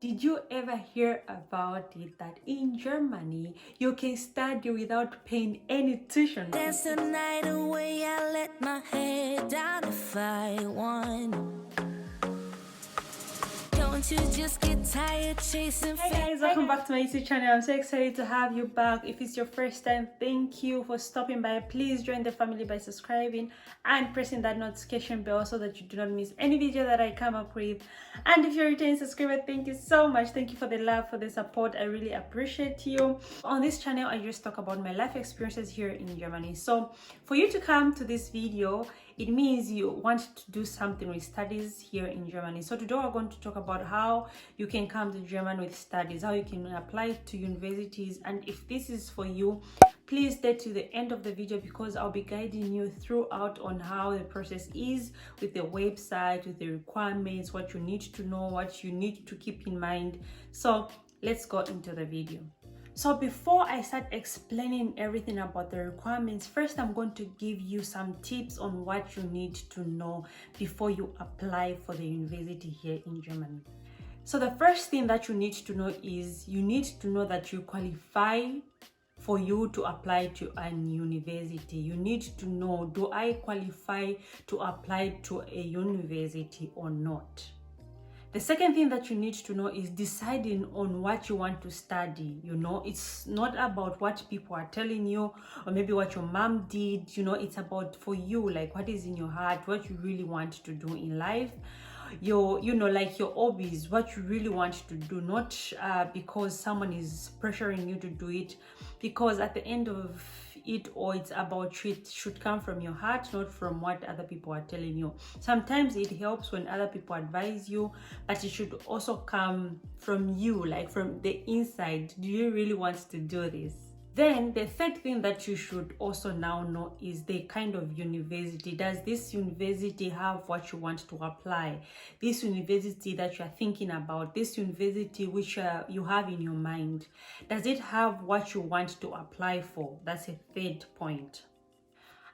Did you ever hear about it that in Germany you can study without paying any tuition? Dance the night away, I let my head down if I want. Don't you just get tired chasing? Hey guys, welcome back to my YouTube channel. I'm so excited to have you back. If it's your first time, thank you for stopping by. Please join the family by subscribing and pressing that notification bell so that you do not miss any video that I come up with. And if you're a returning subscriber, thank you so much. Thank you for the love, for the support. I really appreciate you. On this channel, I just talk about my life experiences here in Germany. So for you to come to this video, it means you want to do something with studies here in Germany. So today we're going to talk about how you can come to Germany with studies, how you can apply to universities. And if this is for you, please stay to the end of the video because I'll be guiding you throughout on how the process is with the website, with the requirements, what you need to know, what you need to keep in mind. So let's go into the video. So before I start explaining everything about the requirements, first I'm going to give you some tips on what you need to know before you apply for the university here in Germany. So the first thing that you need to know is you need to know that you qualify for you to apply to an university. You need to know, do I qualify to apply to a university or not? The second thing that you need to know is deciding on what you want to study. It's not about what people are telling you or maybe what your mom did. It's about for you, like what is in your heart, what you really want to do in life. Like your hobbies, what you really want to do, not because someone is pressuring you to do it, because at the end of it all, it's about it should come from your heart, not from what other people are telling you. Sometimes it helps when other people advise you, but it should also come from you, like from the inside. Do you really want to do this? Then the third thing that you should also now know is the kind of university. Does this university have what you want to apply? This university that you are thinking about, this university which you have in your mind, does it have what you want to apply for? That's a third point.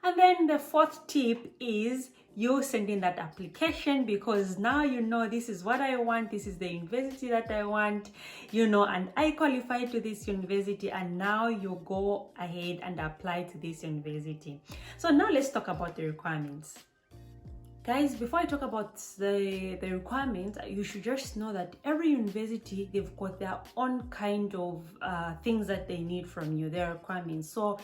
And then the fourth tip is you sending that application, because now you know this is what I want, this is the university that I want, and I qualify to this university, and now you go ahead and apply to this university. So now let's talk about the requirements. Guys, before I talk about the requirements, you should just know that every university, they've got their own kind of things that they need from you, their requirements. So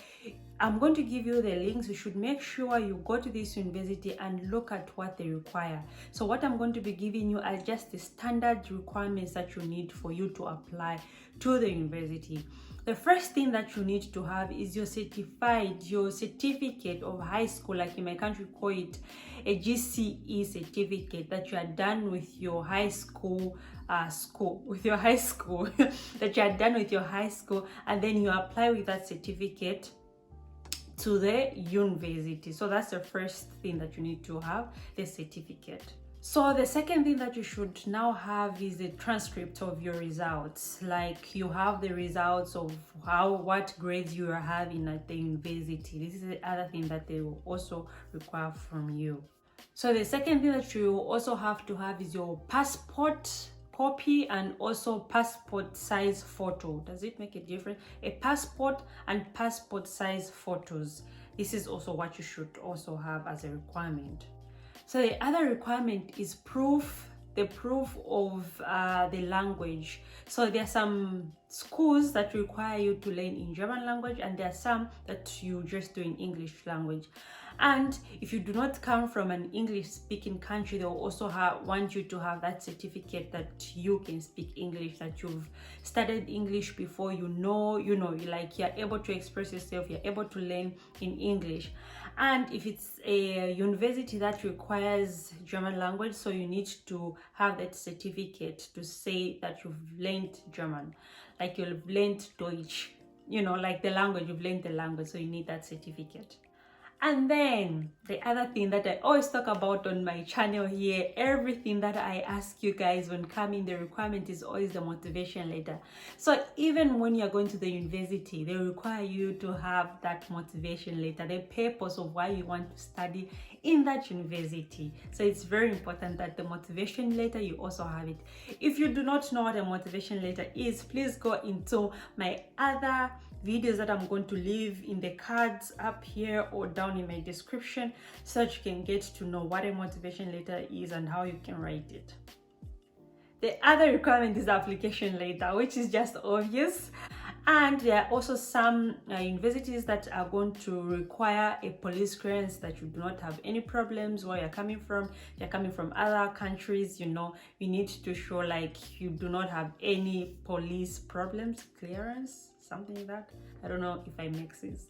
I'm going to give you the links. You should make sure you go to this university and look at what they require. So what I'm going to be giving you are just the standard requirements that you need for you to apply to the university. The first thing that you need to have is your certificate of high school, like in my country call it a GCE certificate, that you are done with your high school, that you are done with your high school, and then you apply with that certificate to the university. So that's the first thing that you need to have, the certificate. So the second thing that you should now have is the transcript of your results. Like you have the results of what grades you are having at the university. This is the other thing that they will also require from you. So the second thing that you also have to have is your passport copy and also passport size photo. Does it make a difference? A passport and passport size photos. This is also what you should also have as a requirement. So the other requirement is the proof of the language. So there are some schools that require you to learn in German language, and there are some that you just do in English language. And if you do not come from an English speaking country, they'll also want you to have that certificate that you can speak English, that you've studied English before, like you're able to express yourself, you're able to learn in English. And if it's a university that requires German language, so you need to have that certificate to say that you've learned German, like you've learned Deutsch, like the language, you've learned the language, so you need that certificate. And then the other thing that I always talk about on my channel here, everything that I ask you guys when coming, the requirement is always the motivation letter. So even when you're going to the university, they require you to have that motivation letter, the purpose of why you want to study in that university. So it's very important that the motivation letter, you also have it. If you do not know what a motivation letter is, please go into my other videos that I'm going to leave in the cards up here or down in my description, so that you can get to know what a motivation letter is and how you can write it. The other requirement is the application letter, which is just obvious. And there are also some universities that are going to require a police clearance, that you do not have any problems where you're coming from. You're coming from other countries, you know, you need to show like you do not have any police problems, clearance, something like that. I don't know if I make sense.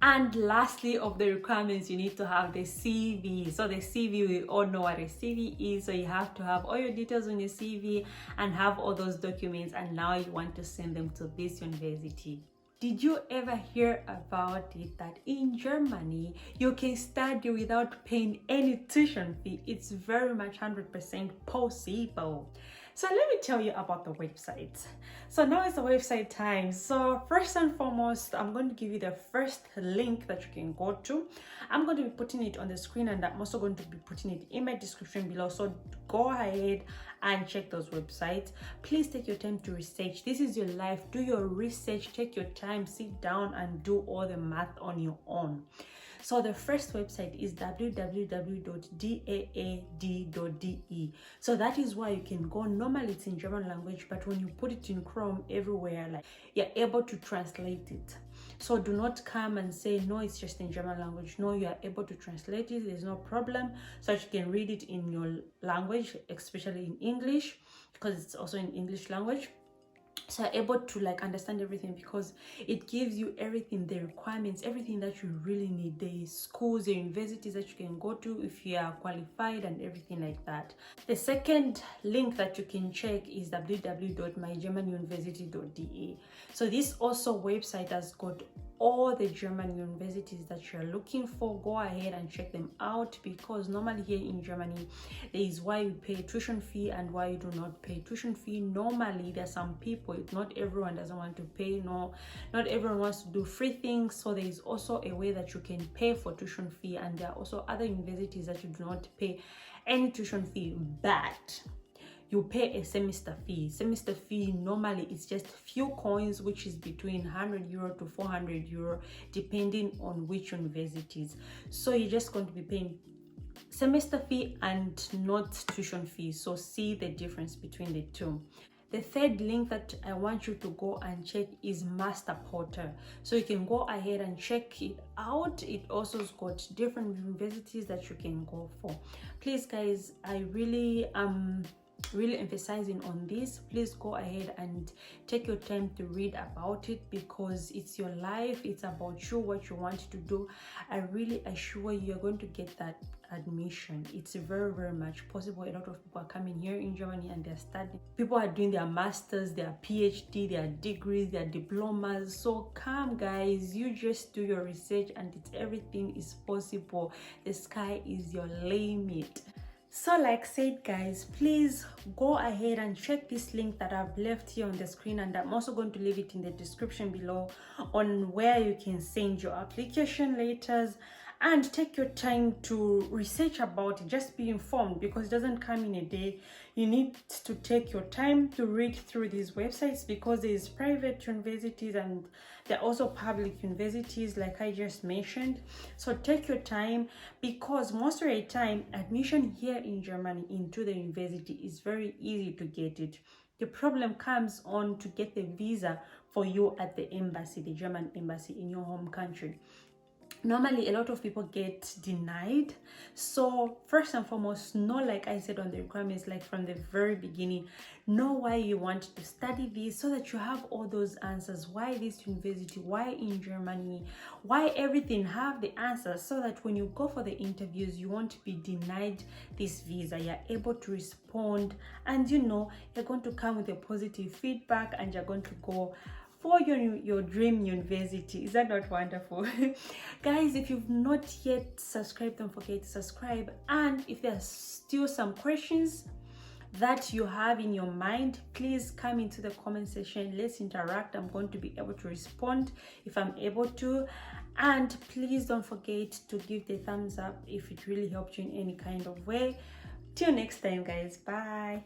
And lastly, of the requirements, you need to have the CV. So the CV, we all know what a CV is. So you have to have all your details on your CV and have all those documents. And now you want to send them to this university. Did you ever hear about it that in Germany, you can study without paying any tuition fee? It's very much 100% possible. So let me tell you about the website. So now it's the website time. So first and foremost, I'm going to give you the first link that you can go to. I'm going to be putting it on the screen, and I'm also going to be putting it in my description below. So go ahead and check those websites. Please take your time to research. This is your life. Do your research, take your time, sit down and do all the math on your own. So the first website is www.daad.de. So that is why you can go. Normally it's in German language, but when you put it in Chrome everywhere, like, you're able to translate it. So do not come and say, no, it's just in German language. No, you are able to translate it. There's no problem. So you can read it in your language, especially in English, because it's also in English language. So you're able to like understand everything, because it gives you everything, the requirements, everything that you really need, the schools, the universities that you can go to if you are qualified and everything like that. The second link that you can check is www.mygermanuniversity.de. So this also website has got all the German universities that you're looking for. Go ahead and check them out, because normally here in Germany there is why you pay tuition fee and why you do not pay tuition fee. Normally there are some people, not everyone doesn't want to pay, no, not everyone wants to do free things. So there is also a way that you can pay for tuition fee, and there are also other universities that you do not pay any tuition fee, but you pay a semester fee. Semester fee normally it's just a few coins, which is between 100 euro to 400 euro, depending on which universities. So you're just going to be paying semester fee and not tuition fee. So see the difference between the two. The third link that I want you to go and check is Master Portal. So you can go ahead and check it out. It also has got different universities that you can go for. Please guys, I really emphasizing on this. Please go ahead and take your time to read about it, because it's your life, it's about you, what you want to do. I really assure you, you're going to get that admission. It's very, very much possible. A lot of people are coming here in Germany and they're studying. People are doing their masters, their PhD, their degrees, their diplomas. So come guys, you just do your research and everything is possible. The sky is your limit. So like said guys, please go ahead and check this link that I've left here on the screen, and I'm also going to leave it in the description below, on where you can send your application letters. And take your time to research about it. Just be informed, because it doesn't come in a day. You need to take your time to read through these websites, because there is private universities and there are also public universities like I just mentioned. So take your time, because most of the time admission here in Germany into the university is very easy to get it. The problem comes on to get the visa for you at the embassy, the German embassy in your home country. Normally a lot of people get denied. So first and foremost, know, like I said on the requirements, like from the very beginning, know why you want to study this, so that you have all those answers. Why this university, why in Germany, why everything, have the answers, so that when you go for the interviews you won't be denied this visa. You're able to respond, and you know you're going to come with a positive feedback, and you're going to go for your dream university. Is that not wonderful? Guys, if you've not yet subscribed, don't forget to subscribe. And if there's still some questions that you have in your mind, please come into the comment section. Let's interact. I'm going to be able to respond if I'm able to. and please don't forget to give the thumbs up if it really helped you in any kind of way. Till next time guys, bye.